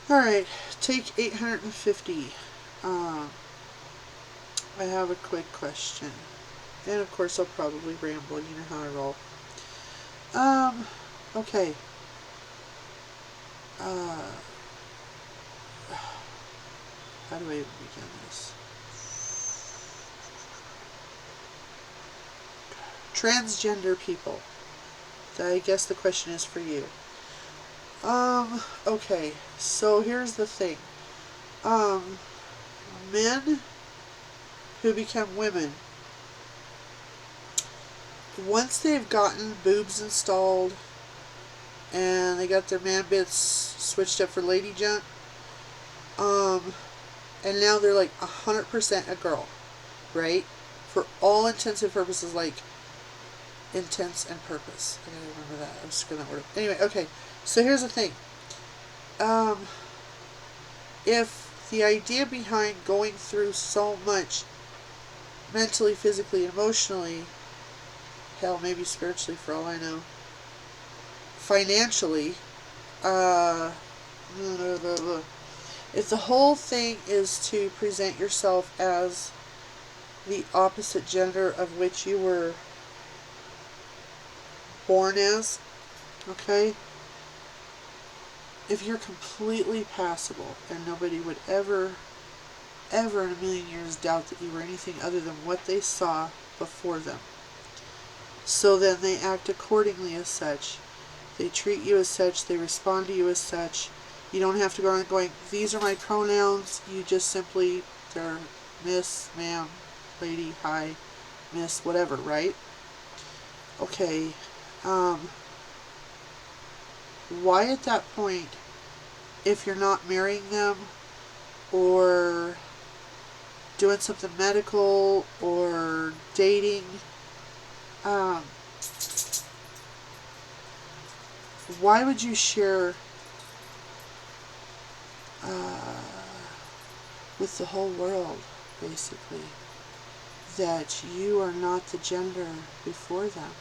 Alright, take 850. I have a quick question. And of course I'll probably ramble, you know how I roll. Okay. How do I even begin this? Transgender people. I guess the question is for you. Okay, so here's the thing. Men who become women, once they've gotten boobs installed and they got their man bits switched up for lady junk, and now they're like 100% a girl, right? For all intents and purposes, like intents and purpose. I gotta remember that. I'm screwing that word up. Anyway, okay. So here's the thing. If the idea behind going through so much mentally, physically, emotionally, hell, maybe spiritually for all I know, financially, if the whole thing is to present yourself as the opposite gender of which you were born as, okay? If you're completely passable and nobody would ever in a million years doubt that you were anything other than what they saw before them, so then they act accordingly as such. They treat you as such. They respond to you as such. You don't have to go around going, these are my pronouns. You just simply, they're miss, ma'am, lady, hi, miss, whatever, right? Okay. Why at that point, if you're not marrying them or doing something medical or dating, why would you share with the whole world, basically, that you are not the gender before them?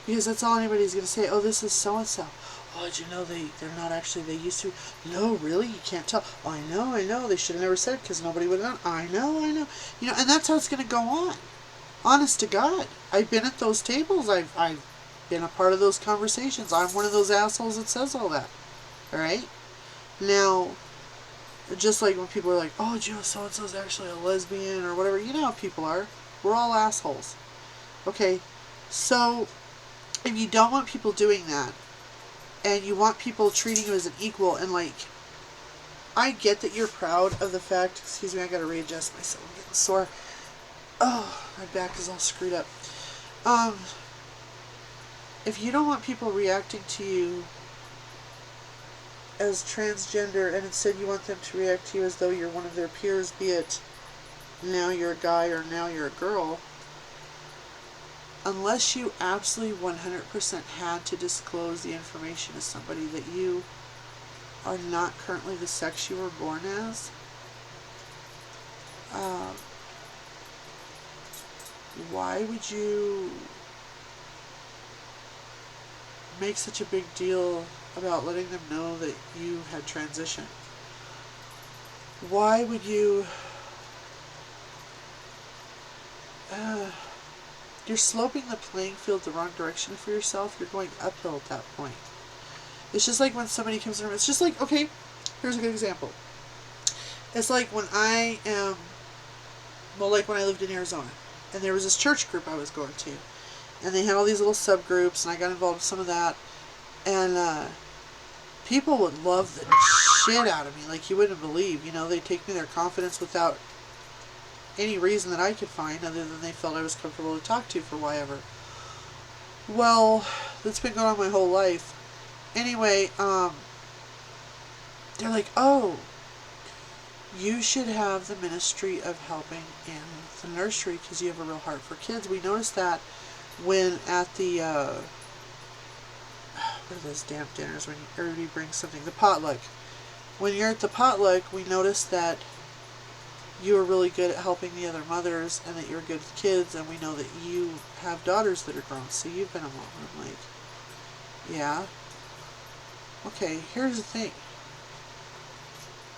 Because that's all anybody's going to say. Oh, this is so-and-so. Oh, did you know they're not actually, they used to? No, really? You can't tell. Oh, I know. They should have never said it because nobody would have known. I know. You know, and that's how it's going to go on. Honest to God. I've been at those tables. I've been a part of those conversations. I'm one of those assholes that says all that. Alright? Now, just like when people are like, oh, do you know so-and-so's actually a lesbian or whatever. You know how people are. We're all assholes. Okay, so if you don't want people doing that, and you want people treating you as an equal, and like, I get that you're proud of the fact, excuse me, I gotta readjust myself, I'm getting sore. Oh, my back is all screwed up. If you don't want people reacting to you as transgender, and instead you want them to react to you as though you're one of their peers, be it now you're a guy or now you're a girl, unless you absolutely 100% had to disclose the information to somebody that you are not currently the sex you were born as, why would you make such a big deal about letting them know that you had transitioned? Why would you... you're sloping the playing field the wrong direction for yourself. You're going uphill at that point. It's just like when somebody comes in the room. It's just like, okay, here's a good example. It's like when I am, well, like when I lived in Arizona, and there was this church group I was going to, and they had all these little subgroups, and I got involved with some of that, and people would love the shit out of me, like you wouldn't believe. You know, they'd take me their confidence without any reason that I could find other than they felt I was comfortable to talk to for whatever. Well, that's been going on my whole life. Anyway, they're like, oh, you should have the ministry of helping in the nursery because you have a real heart for kids. We noticed that when at the, what are those damn dinners when everybody brings something? The potluck. When you're at the potluck, we noticed that you were really good at helping the other mothers and that you're good with kids, and we know that you have daughters that are grown, so you've been a mom. I'm like, yeah. Okay, here's the thing.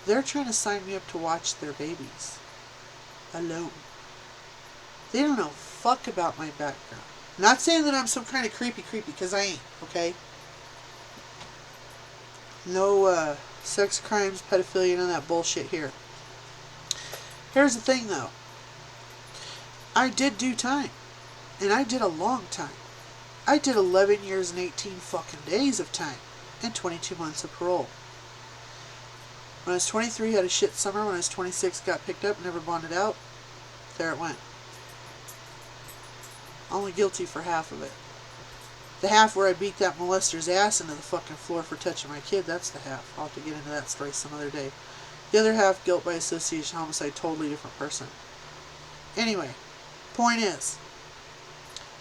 They're trying to sign me up to watch their babies. Alone. They don't know fuck about my background. Not saying that I'm some kind of creepy, because I ain't, okay? No sex crimes, pedophilia, none of that bullshit here. Here's the thing, though. I did do time. And I did a long time. I did 11 years and 18 fucking days of time. And 22 months of parole. When I was 23, had a shit summer. When I was 26, got picked up, never bonded out. There it went. Only guilty for half of it. The half where I beat that molester's ass into the fucking floor for touching my kid, that's the half. I'll have to get into that story some other day. The other half, guilt by association, homicide, totally different person. Anyway, point is,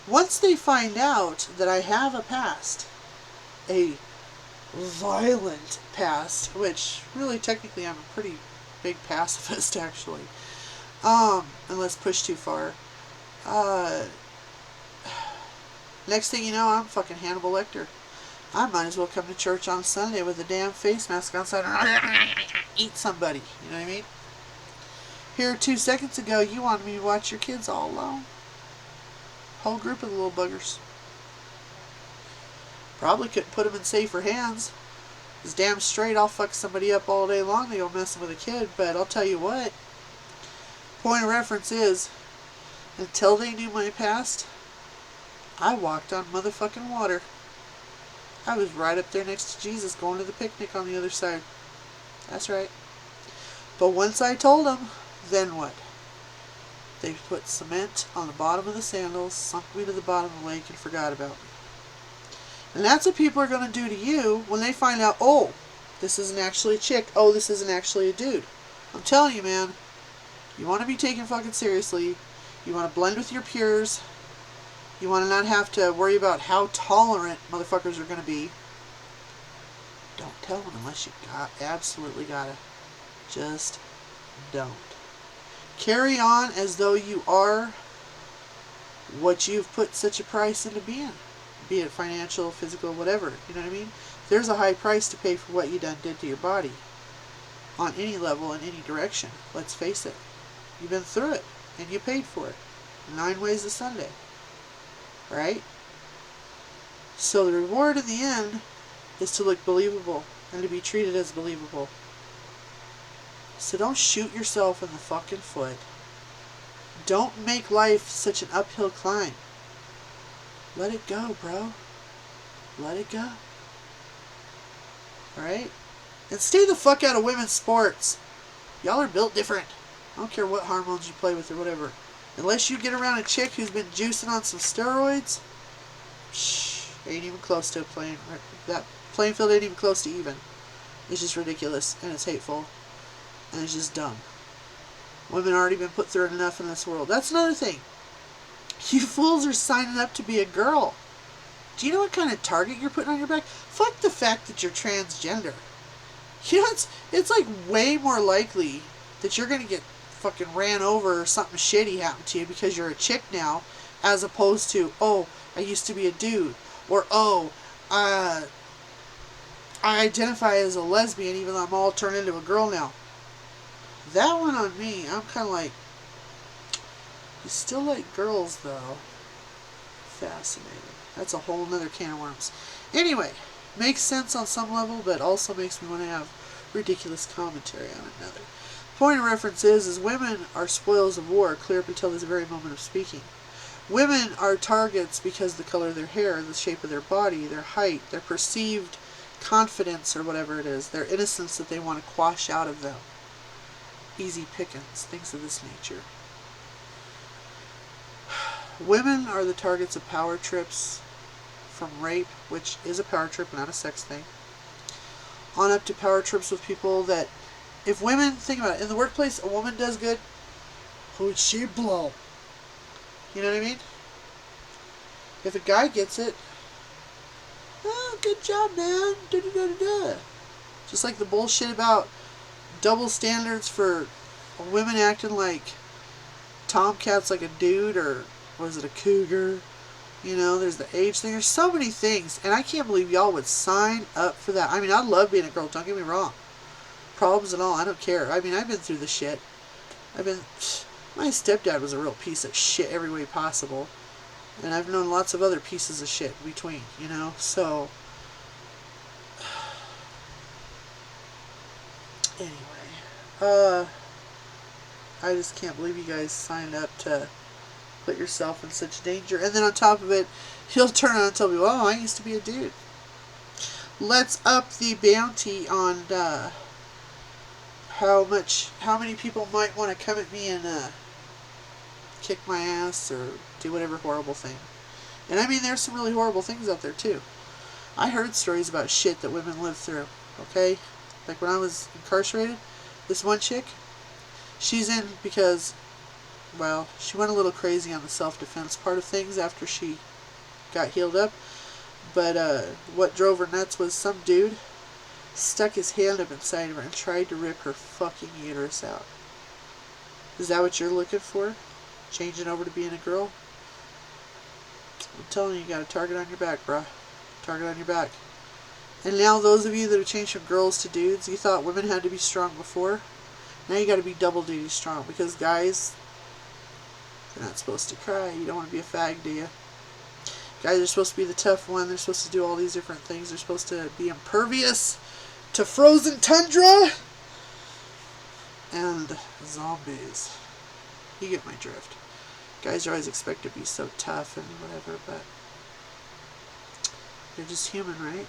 once they find out that I have a past, a violent past, which really technically I'm a pretty big pacifist actually, unless pushed too far, next thing you know, I'm fucking Hannibal Lecter. I might as well come to church on Sunday with a damn face mask on and eat somebody. You know what I mean? Here 2 seconds ago, you wanted me to watch your kids all alone. Whole group of the little buggers. Probably couldn't put them in safer hands. It's damn straight I'll fuck somebody up all day long to go messing with a kid, but I'll tell you what. Point of reference is, until they knew my past, I walked on motherfucking water. I was right up there next to Jesus going to the picnic on the other side. That's right. But once I told them, then what? They put cement on the bottom of the sandals, sunk me to the bottom of the lake, and forgot about me. And that's what people are going to do to you when they find out, oh, this isn't actually a chick. Oh, this isn't actually a dude. I'm telling you, man. You want to be taken fucking seriously. You want to blend with your peers. You want to not have to worry about how tolerant motherfuckers are going to be. Don't tell them unless you absolutely gotta. Just don't. Carry on as though you are what you've put such a price into being. Be it financial, physical, whatever. You know what I mean? There's a high price to pay for what you done did to your body. On any level, in any direction. Let's face it. You've been through it. And you paid for it. 9 ways to Sunday. Right? So the reward in the end is to look believable. And to be treated as believable. So don't shoot yourself in the fucking foot. Don't make life such an uphill climb. Let it go, bro. Let it go. Alright? And stay the fuck out of women's sports. Y'all are built different. I don't care what hormones you play with or whatever. Unless you get around a chick who's been juicing on some steroids, ain't even close to playing. That playing field ain't even close to even. It's just ridiculous, and it's hateful, and it's just dumb. Women already been put through enough in this world. That's another thing. You fools are signing up to be a girl. Do you know what kind of target you're putting on your back? Fuck the fact that you're transgender. You know, it's like way more likely that you're going to get fucking ran over or something shitty happen to you because you're a chick now, as opposed to, oh, I used to be a dude, or oh, I identify as a lesbian even though I'm all turned into a girl now. That one on me, I'm kind of like, you still like girls though. Fascinating. That's a whole nother can of worms. Anyway, makes sense on some level, but also makes me want to have ridiculous commentary on another. Point of reference is women are spoils of war, clear up until this very moment of speaking. Women are targets because of the color of their hair, the shape of their body, their height, their perceived confidence or whatever it is, their innocence that they want to quash out of them. Easy pickings, things of this nature. Women are the targets of power trips, from rape, which is a power trip, not a sex thing, on up to power trips with people that, if women, think about it, in the workplace, a woman does good, who'd she blow? You know what I mean? If a guy gets it, oh, good job, man, da-da-da-da-da. Just like the bullshit about double standards for women acting like tomcats like a dude, or was it a cougar? You know, there's the age thing. There's so many things, and I can't believe y'all would sign up for that. I mean, I love being a girl, don't get me wrong. problems and all. I don't care. I mean, I've been through the shit. My stepdad was a real piece of shit every way possible. And I've known lots of other pieces of shit in between, you know? So, anyway. I just can't believe you guys signed up to put yourself in such danger. And then on top of it, he'll turn around and tell me, oh, I used to be a dude. Let's up the bounty on how many people might want to come at me and kick my ass or do whatever horrible thing. And I mean, there's some really horrible things out there too. I heard stories about shit that women live through, okay? Like when I was incarcerated, this one chick, she's in because, well, she went a little crazy on the self-defense part of things after she got healed up. But what drove her nuts was some dude stuck his hand up inside of her and tried to rip her fucking uterus out. Is that what you're looking for? Changing over to being a girl? I'm telling you, you got a target on your back, bruh. Target on your back. And now those of you that have changed from girls to dudes, you thought women had to be strong before. Now you got to be double duty strong, because guys, you're not supposed to cry. You don't want to be a fag, do you? Guys are supposed to be the tough one. They're supposed to do all these different things. They're supposed to be impervious to frozen tundra and zombies. You get my drift. Guys are always expected to be so tough and whatever, but they're just human, right?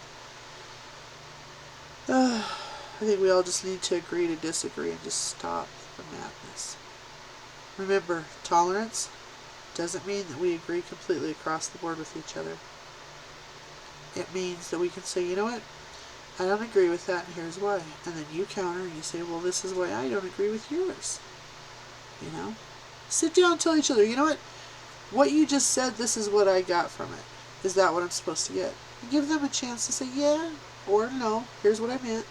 I think we all just need to agree to disagree and just stop the madness. Remember, tolerance doesn't mean that we agree completely across the board with each other. It means that we can say, you know what? I don't agree with that, and here's why. And then you counter and you say, well, this is why I don't agree with yours. You know? Sit down and tell each other, you know what? What you just said, this is what I got from it. Is that what I'm supposed to get? And give them a chance to say, yeah, or no, here's what I meant.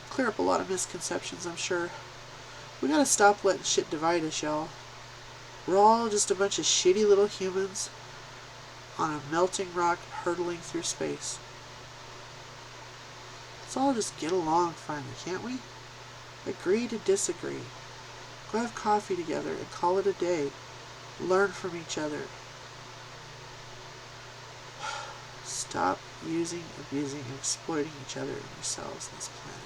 Clear up a lot of misconceptions, I'm sure. We gotta stop letting shit divide us, y'all. We're all just a bunch of shitty little humans on a melting rock hurtling through space. Let's all just get along finally, can't we? Agree to disagree. Go have coffee together and call it a day. Learn from each other. Stop using, abusing, and exploiting each other and yourselves on this planet.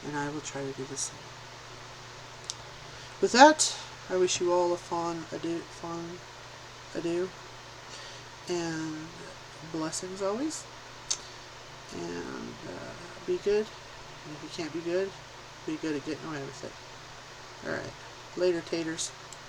And I will try to do the same. With that, I wish you all a fond adieu, and blessings always. And be good. And if you can't be good at getting away with it. Alright. Later, taters.